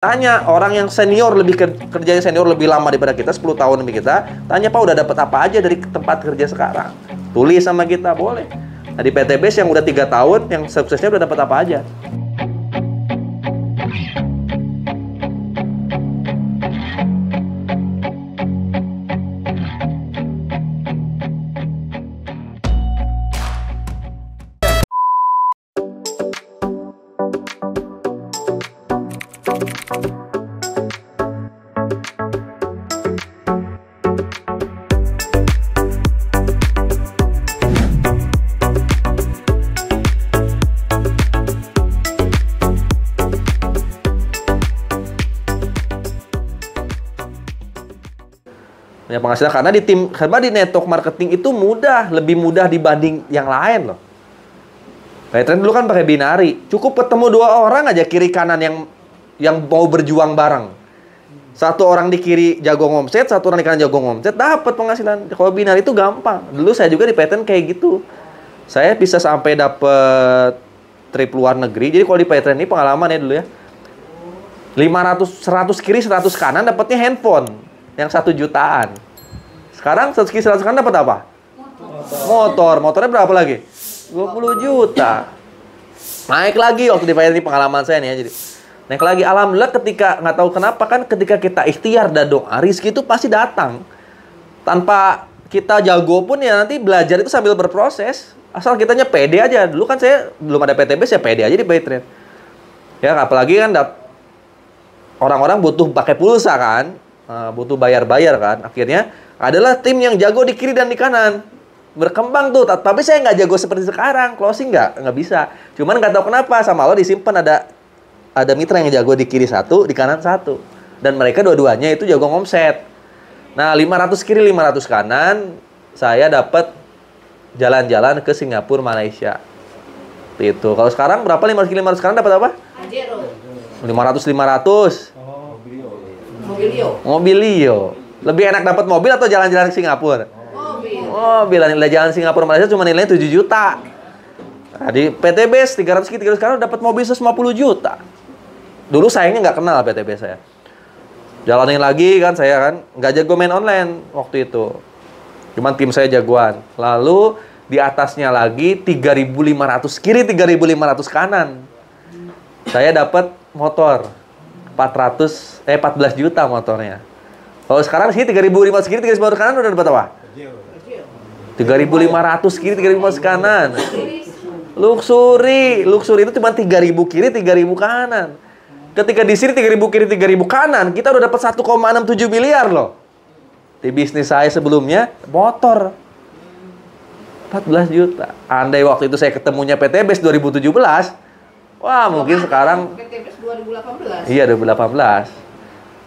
Tanya orang yang senior, kerjanya senior lebih lama daripada kita, 10 tahun lebih kita. Tanya, Pak, udah dapat apa aja dari tempat kerja sekarang? Tulis sama kita, boleh. Nah, di PTBS yang udah 3 tahun, yang suksesnya udah dapat apa aja? Punya penghasilan karena di network marketing itu lebih mudah dibanding yang lain loh. Kayak dulu kan pakai binari, cukup ketemu 2 orang aja kiri kanan yang mau berjuang bareng. Satu orang di kiri jago ngomset, satu orang di kanan jago ngomset, dapat penghasilan. Kalau binari itu gampang. Dulu saya juga di PTN kayak gitu. Saya bisa sampai dapat trip luar negeri. Jadi kalau di PTN ini pengalaman ya dulu ya. 100 kiri 100 kanan dapatnya handphone yang 1 jutaan. Sekarang 100 kiri 100 kanan dapat apa? Motornya berapa lagi? 20 juta. Naik lagi waktu di PTN ini pengalaman saya nih ya. Jadi naik lagi. Alhamdulillah ketika nggak tahu kenapa kan ketika kita ikhtiar dan doa, rezeki itu pasti datang. Tanpa kita jago pun ya nanti belajar itu sambil berproses. Asal kitanya pede aja. Dulu kan saya belum ada PTBS ya pede aja di PTN. Ya apalagi kan orang-orang butuh pakai pulsa kan. Butuh bayar-bayar kan. Akhirnya adalah tim yang jago di kiri dan di kanan. Berkembang tuh. Tapi saya nggak jago seperti sekarang. Closing nggak bisa. Cuman nggak tahu kenapa sama Allah disimpan ada mitra yang jago di kiri 1, di kanan 1. Dan mereka dua-duanya itu jago ngomset. Nah, 500 kiri 500 kanan saya dapat jalan-jalan ke Singapura, Malaysia. Itu. Kalau sekarang berapa 500 kiri 500 kanan dapat apa? Pajero. 500. Mobilio. Lebih enak dapat mobil atau jalan-jalan ke Singapura? Mobil. Jalan Singapura Malaysia cuma nilainya 7 juta. Nah, di PTBS 300 sekarang dapat mobil 150 juta. Dulu sayangnya nggak kenal PTBS saya. Jalanin lagi kan saya kan nggak jago main online waktu itu. Cuman tim saya jagoan. Lalu di atasnya lagi 3.500 kiri 3.500 kanan. Saya dapat motor 14 juta motornya. Kalau sekarang sih 3.500 kiri 3.500 kanan udah dapat apa? 3.500 kiri 3.500 kanan. Luxury itu cuma 3.000 kiri 3.000 kanan. Ketika di sini 3.000 kiri 3.000 kanan, kita udah dapat 1,67 miliar loh. Di bisnis saya sebelumnya motor 14 juta. Andai waktu itu saya ketemunya PTBS 2017, wah mungkin sekarang PTBS 2018. Iya 2018.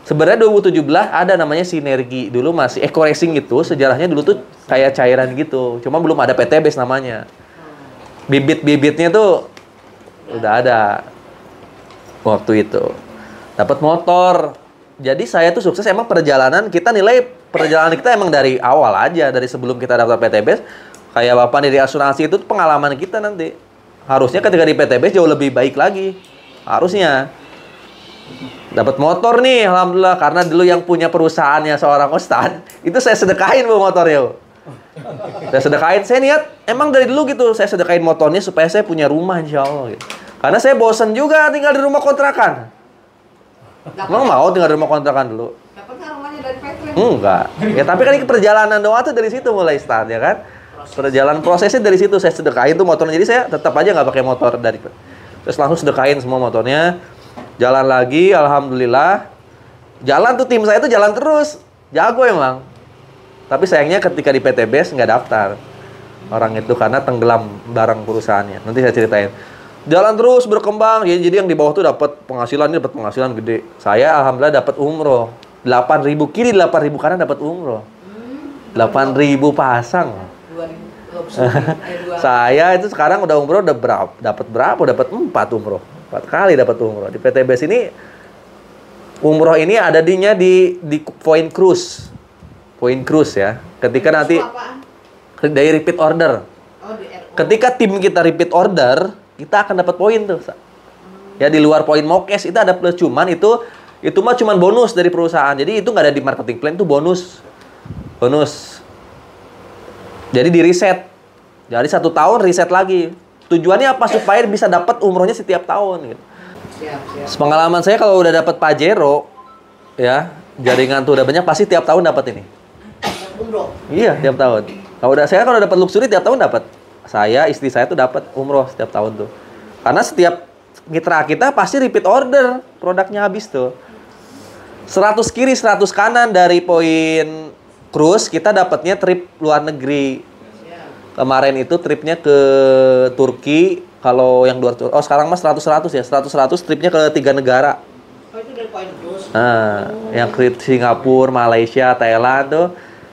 Sebenarnya 2017 ada namanya sinergi. Dulu masih Eco Racing gitu. Sejarahnya dulu tuh kayak cairan gitu. Cuma belum ada PTBS namanya. Bibit-bibitnya tuh udah ada waktu itu. Dapat motor. Jadi saya tuh sukses emang perjalanan kita emang dari awal aja. Dari sebelum kita daftar PTBS. Kayak Bapak dari asuransi itu pengalaman kita nanti. Harusnya ketika di PTBS jauh lebih baik lagi. Harusnya. Dapat motor nih, alhamdulillah. Karena dulu yang punya perusahaannya seorang ustad, itu saya sedekahin bu motornya. Saya sedekahin, saya niat, emang dari dulu gitu, saya sedekahin motornya supaya saya punya rumah insya Allah. Gitu. Karena saya bosen juga tinggal di rumah kontrakan. Emang mau tinggal di rumah kontrakan dulu? Dapatnya rumahnya dari Petren? Enggak. Ya tapi kan ini perjalanan doa tuh dari situ mulai start ya kan. Perjalanan prosesnya dari situ, saya sedekahin tuh motornya. Jadi saya tetap aja nggak pakai motor terus langsung sedekahin semua motornya. Jalan lagi, alhamdulillah. Jalan tuh tim saya tuh jalan terus. Jago emang. Tapi sayangnya ketika di PTBS nggak daftar. Orang itu karena tenggelam barang perusahaannya. Nanti saya ceritain. Jalan terus berkembang. Jadi yang di bawah tuh dapat penghasilan gede. Saya alhamdulillah dapat umroh. 8.000 kiri, 8.000 kanan dapat umroh. 8.000 pasang. 2.000. Saya itu sekarang udah umroh dapat berapa? Dapat 4 umroh. 4 kali dapat umroh. Di PTBS ini umroh ini ada di Point Cruise. Point Cruise ya. Ketika nanti dari repeat order. Ketika tim kita repeat order, kita akan dapat poin tuh. Ya di luar poin mokes itu ada plus, cuman itu Itu mah cuman bonus dari perusahaan. Jadi itu nggak ada di marketing plan, itu bonus. Bonus. Jadi di reset. Jadi 1 tahun reset lagi. Tujuannya apa? Supaya bisa dapat umrohnya setiap tahun gitu. Siap. Pengalaman saya kalau udah dapat Pajero, ya, jaringan tuh udah banyak, pasti tiap tahun dapat ini. Umroh. Iya, tiap tahun. Kalau dapat luxury tiap tahun dapat. Saya, istri saya tuh dapat umroh setiap tahun tuh. Karena setiap mitra kita pasti repeat order, produknya habis tuh. 100 kiri, 100 kanan dari poin cruise, kita dapatnya trip luar negeri. Kemarin itu tripnya ke Turki, kalau yang 200, sekarang mas 100-100 ya, 100-100 tripnya ke 3 negara. Oh itu dari poin terus. Nah, yang ke Singapura, Malaysia, Thailand tuh.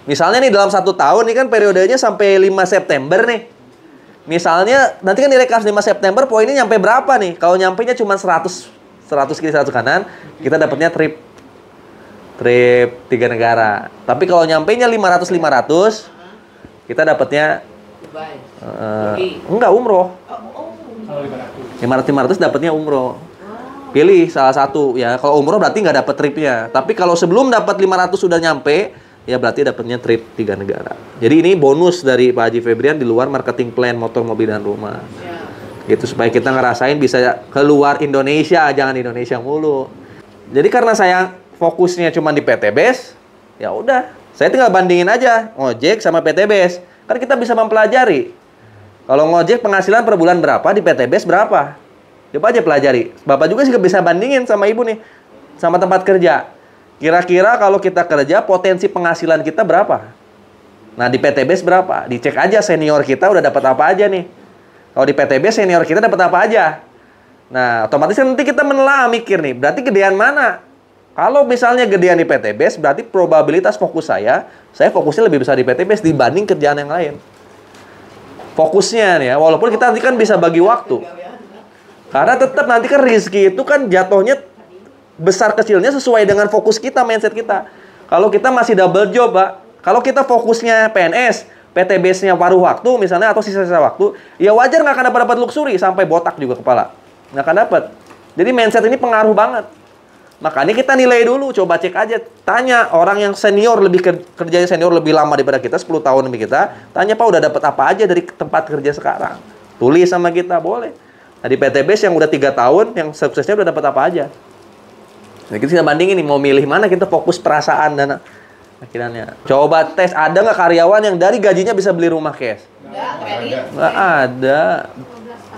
Misalnya nih dalam 1 tahun nih kan periodenya sampai 5 September nih. Misalnya nanti kan direkap 5 September poinnya nyampe berapa nih? Kalau nyampenya cuma 100 kiri 100 kanan, kita dapatnya trip 3 negara. Tapi kalau nyampenya 500 kita dapatnya Dubai. enggak umroh. 500 dapatnya umroh. Pilih salah satu ya. Kalau umroh berarti nggak dapat tripnya. Tapi kalau sebelum dapat 500 sudah nyampe, ya berarti dapatnya trip 3 negara. Jadi ini bonus dari Pak Haji Febrian di luar marketing plan motor, mobil, dan rumah. Gitu supaya kita ngerasain bisa keluar Indonesia, jangan Indonesia mulu. Jadi karena saya fokusnya cuma di PTBes, ya udah, saya tinggal bandingin aja ngojek sama PTBes. Kan kita bisa mempelajari. Kalau ngojek penghasilan per bulan berapa, di PTBes berapa? Coba aja pelajari. Bapak juga sih bisa bandingin sama ibu nih, sama tempat kerja. Kira-kira kalau kita kerja, potensi penghasilan kita berapa? Nah, di PTBes berapa? Dicek aja senior kita udah dapat apa aja nih. Kalau di PTBes senior kita dapat apa aja. Nah, otomatis nanti kita menelaah mikir nih, berarti gedean mana? Kalau misalnya gedean di PTBes, berarti probabilitas fokus saya fokusnya lebih besar di PTBes dibanding kerjaan yang lain. Fokusnya nih ya, walaupun kita nanti kan bisa bagi waktu. Karena tetap nanti kan rezeki itu kan jatuhnya besar kecilnya sesuai dengan fokus kita, mindset kita. Kalau kita masih double job, Pak. Kalau kita fokusnya PNS, PTBS-nya paruh waktu misalnya atau sisa-sisa waktu, ya wajar nggak akan dapat luxury sampai botak juga kepala. Nggak akan dapat. Jadi mindset ini pengaruh banget. Makanya kita nilai dulu, coba cek aja. Tanya orang yang senior, kerjanya senior lebih lama daripada kita, 10 tahun lebih kita. Tanya, Pak, udah dapat apa aja dari tempat kerja sekarang? Tulis sama kita, boleh. Nah, di PTBS yang udah 3 tahun, yang suksesnya udah dapat apa aja. Nah, kita bandingin nih, mau milih mana kita fokus perasaan dan akhirnya. Coba tes, ada nggak karyawan yang dari gajinya bisa beli rumah cash? Nggak, kredit. Nggak ada.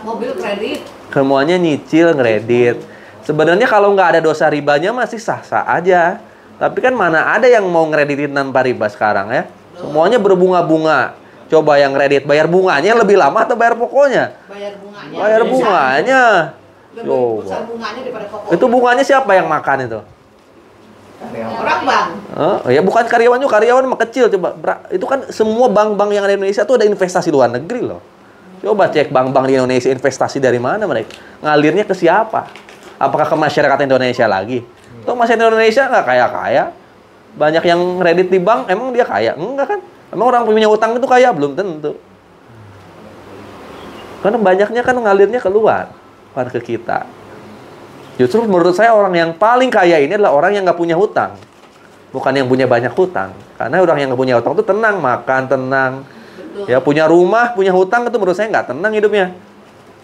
Mobil kredit. Semuanya nyicil, ngredit. Sebenarnya kalau nggak ada dosa ribanya masih sah-sah aja. Tapi kan mana ada yang mau ngreditin tanpa riba sekarang ya? Semuanya berbunga-bunga. Coba yang kredit bayar bunganya lebih lama atau bayar pokoknya? Bayar bunganya. Bayar bunganya. Lebih besar bunganya daripada pokoknya. Itu bunganya siapa yang makan itu? Orang bank. Ya bukan karyawan juga, karyawan mah kecil. Coba itu kan semua bank-bank yang ada di Indonesia tuh ada investasi luar negeri loh. Coba cek bank-bank di Indonesia investasi dari mana mereka? Ngalirnya ke siapa? Apakah ke masyarakat Indonesia lagi? Tuh masyarakat Indonesia nggak kaya-kaya. Banyak yang kredit di bank, emang dia kaya? Enggak kan? Emang orang punya utang itu kaya? Belum tentu. Karena banyaknya kan ngalirnya keluar, bukan ke kita. Justru menurut saya orang yang paling kaya ini adalah orang yang nggak punya hutang. Bukan yang punya banyak hutang. Karena orang yang nggak punya hutang itu tenang, makan tenang. Ya punya rumah, punya hutang itu menurut saya nggak tenang hidupnya.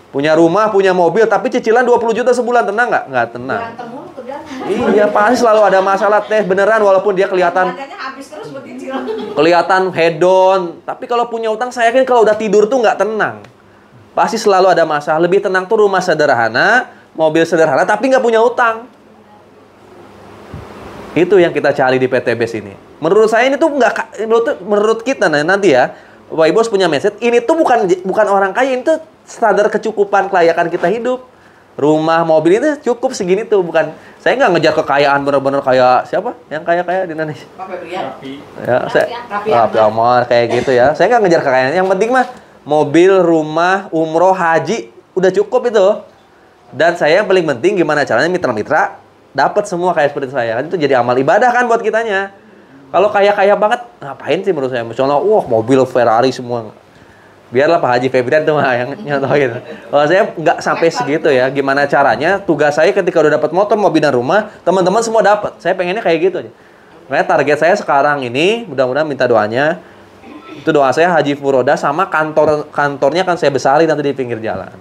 Punya rumah, punya mobil, tapi cicilan 20 juta sebulan, tenang nggak? Nggak tenang. Berantem mulu kerjaan. Iya, pasti selalu ada masalah teh beneran walaupun dia kelihatan Habis terus berkicil. kelihatan hedon. Tapi kalau punya utang, saya yakin kalau udah tidur tuh nggak tenang. Pasti selalu ada masalah. Lebih tenang tuh rumah sederhana, mobil sederhana, tapi nggak punya utang. Itu yang kita cari di PTBes ini. Menurut saya ini tuh nggak, menurut kita nanti ya, Bapak Ibu harus punya mindset. Ini tuh bukan orang kaya, ini tuh standar kecukupan kelayakan kita hidup. Rumah, mobil itu cukup segini tuh, bukan. Saya nggak ngejar kekayaan bener-bener kayak siapa yang kaya-kaya di Indonesia. Pak Febrian. Ya, Raffi Amar kayak gitu ya. Saya nggak ngejar kekayaan. Yang penting mah mobil, rumah, umroh, haji udah cukup itu. Dan saya yang paling penting gimana caranya mitra-mitra dapat semua kayak seperti saya. Itu jadi amal ibadah kan buat kitanya. Kalau kaya-kaya banget, ngapain sih menurut saya? Misalnya, wah mobil Ferrari semua. Biarlah Pak Haji Febrian tuh yang nyontohin. Kalau saya nggak sampai segitu ya. Gimana caranya? Tugas saya ketika udah dapat motor, mobil dan rumah, teman-teman semua dapat. Saya pengennya kayak gitu aja. Makanya target saya sekarang ini, mudah-mudahan minta doanya. Itu doa saya Haji Furoda sama kantornya kan saya besari nanti di pinggir jalan.